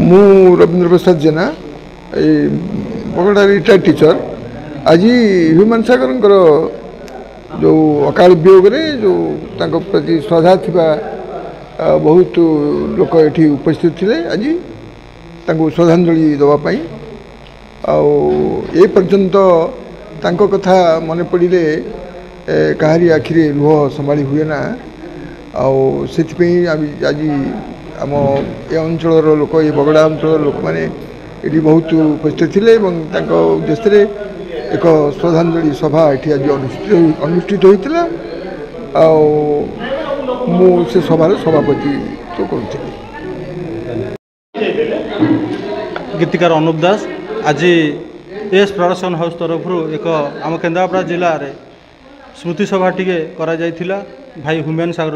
मु रवींद्र प्रसाद जेना बगड़ा retired teacher आज human सागर जो अकाल वियोग जो प्रति श्रद्धा थी बहुत लोक ये उपस्थित थे आज श्रद्धांजलि देवाई पर्यंत कथा मन पड़े कहारी आखिरे लुह संभाली हुए ना से आज आम ए अंचल लोक ये बगड़ा अंचल लोक मैंने ये बहुत उपस्थित थे उद्देश्य एक श्रद्धांजलि सभा ये आज अनुष्ठित होता से सभार सभापति तो करुँगी। गीतिकार अनुप दास आज एस प्रोडक्शन हाउस तरफ एक आम केन्द्रापड़ा जिले में स्मृति सभा टी करा भाई ह्यूमन सागर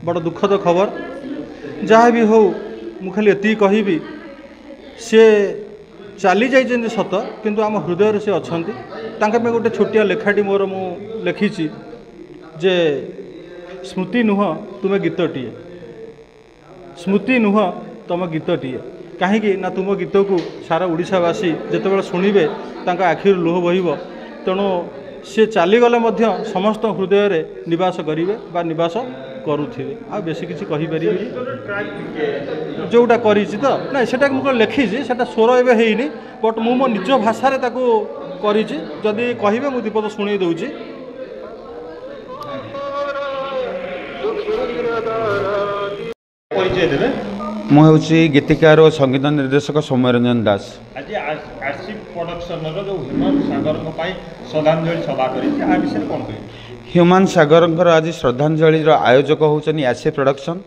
बड़ दुखद खबर जहाँ भी हो मु खाली एति कहबी सी चली जाइए सत किंतु आम हृदय से अच्छा गोटे छोटिया लेखाटी मोर मु लिखी जे स्मृति नुह तुम्हें गीतटीए स्मृति नुह तुम गीतटीए कहीं ना तुम गीत को सारा ओडिशावासी जितेबाला शुणे आखिर लुह बहब तेणु सी चलीगले समस्त हृदय रे निवास करेंगे बा निवास करुवे आ बेसी किसी कहीपर जोटा कर ना सेटा मुझे लिखी से स्वर एवं है बट मु मो निज भाषा करी कहे मुझे दीपद शुणी दूची। मुझे गीतिकार और संगीत निर्देशक सौम्यरंजन दास। आज आरसी प्रोडक्शन जो ह्यूमन सागर श्रद्धांजलि सभा कर ह्यूमन सागर आज श्रद्धांजलि आयोजक होचनी आरसी प्रोडक्शन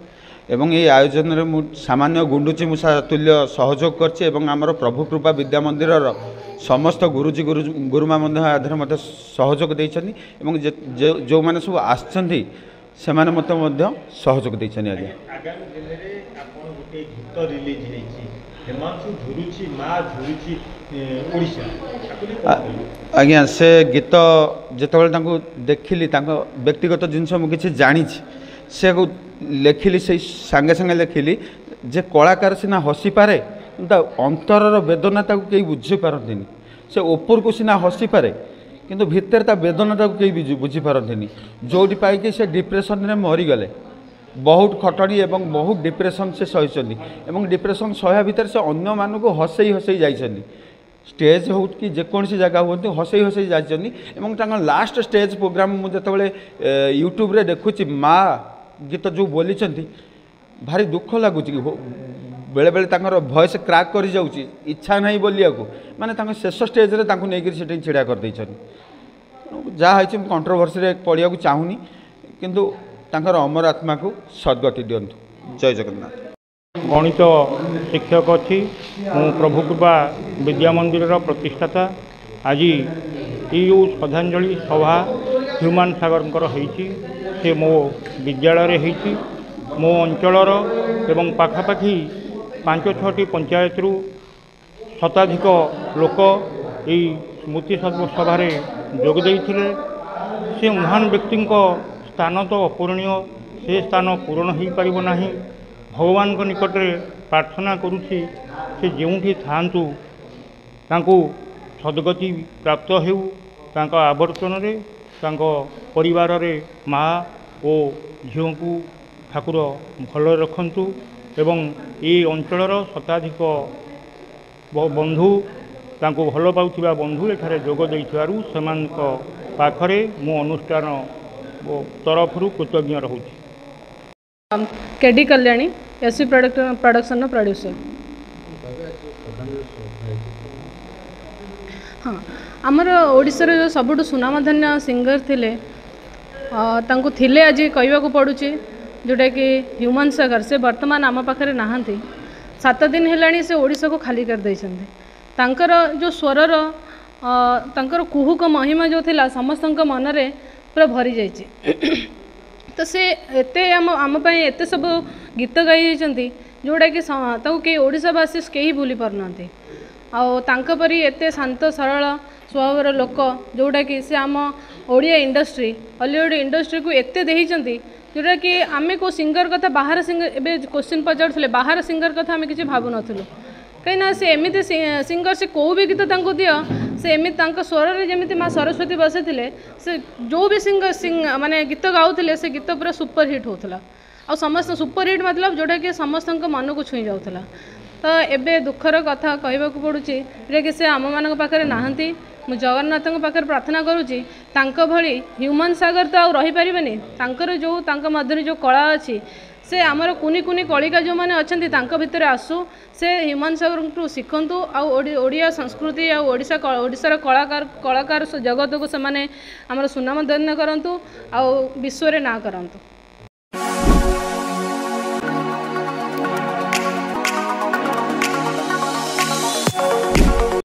एवं ये आयोजन में सामान्य गुंडुची मूषा तुल्य सहयोग करछि एवं आमर प्रभु कृपा विद्या मंदिर समस्त गुरुजी गुरुमा आधार सहयोग देइछनी एवं जो माने सब आछंती सेमाने मत सहयोग देइछनी। आज्ञा आगामी दिन में आपन गोटे गीत रिलीज हेछि हेमांशु झुरुची मा झुरुची ओडिशा आज्ञा से गीत जितेबाला देखिली व्यक्तिगत जिनस मुझे जानी से लिखिली से सांगे सांगे लिखिली जे कलाकार सीना हसी पारे अंतर वेदना कई बुझीपारती से ऊपर को सीना हसी पारे किंतु भितर वेदना कई बुझीपारती जो पाई से डिप्रेशन में मरीगले बहुत खटणी एवं बहुत डिप्रेशन से सही डिप्रेशन सहया भितर से अन्य मानक हसई हसई जाइछन्नी स्टेज हो कि जेकोसी जगह हूँ हसई हसई जाइछन्नी लास्ट स्टेज प्रोग्राम मुझे यूट्यूब रे देखुची माँ गीत जो बोली भारी दुख लगुच बेले बेले भॉइस क्रैक कर जाऊँगी इच्छा नहीं बोलिया माने शेष स्टेज रे नहीं छिड़ा कर जहाँ कंट्रोवर्सी रे पड़िया चाहूनी किंतु अमर आत्मा को सद्गति दिंतु। जय जगन्नाथ। गणित शिक्षक अच्छी मु प्रभु कृपा विद्या मंदिर प्रतिष्ठाता आज ये श्रद्धांजलि सभा ह्यूमन सागर से मो विद्यालय होती मो अंचलर एवं पाखापाखि 5-6टी पंचायत शताधिक लोक ये स्मृति सभा जोग देते से महान व्यक्ति स्थान तो अपूरणीय से स्थान पूरण हो पार ना भगवान को निकट में प्रार्थना करुँची से जोठी था सद्गति प्राप्त हो आवर्तन परिवार रे माँ और झील को ठाकुर भल रखु एवं ये अंचलर शताधिक बंधु भल पाउथिबा बंधु एठारे जोग देइथिबारु सेमानक पाखरे मु अनुष्ठान तरफ कृतज्ञ रहूछि। KD Kalyani SC production producer. हाँ आमर ओडिशार जो सबुठ सुनामधन्य सिंगर थिले तांको थिले आज कहवाक पड़ुछि जोटा कि ह्यूमन सागर से वर्तमान आम पाखे नहांती 7 दिन हेलाणी से ओडिशा को खाली कर देइछन्ते तांकर जो स्वरर तांकर कुहुक महिमा जो थिला समस्तक मनरे पूरा भरी जाइछि तो से एते आम पई एते सब गीत गाई जाइछन्ती जोटा कि ताको के ओडिशावासी कहीं भूली पारनांती परी एते शांत सरल स्वभावर लोक जोटा कि से आम ओडिया इंडस्ट्री हॉलीवुड इंडस्ट्री को एते देइछन्ती जोटा कि आम को सिंगर कथा बाहर सिंगर एवं क्वेश्चन पचारे बाहर सिंगर कथा आम किसी भावुन कहीं से एमती सिंगर से कौ भी गीत दियो से एमती स्वर जमी माँ सरस्वती बसई से जो भी सिंगर माने गीत गाँव से गीत पूरा सुपर हिट होता आ समस्त सुपर हिट मतलब जोटा कि समस्त मन को छुई जाऊला। तो एबे दुखर कथा कहवाक पड़ुची कि से आम मान पाखे नहांती मु जगन्नाथ पाखे प्रार्थना करुँची भली ह्यूमन सागर तो रही पारिबेनी तांकर जो मध्य जो कला अच्छी से आमर कुनी कुनी कलिका जो मैंने अच्छा भितर आसू से ह्यूमन सागर शिखु आड़िया संस्कृति आशार कलाकार जगत को से आमर सुनाम धन्य करूँ आ विश्व ना करूँ।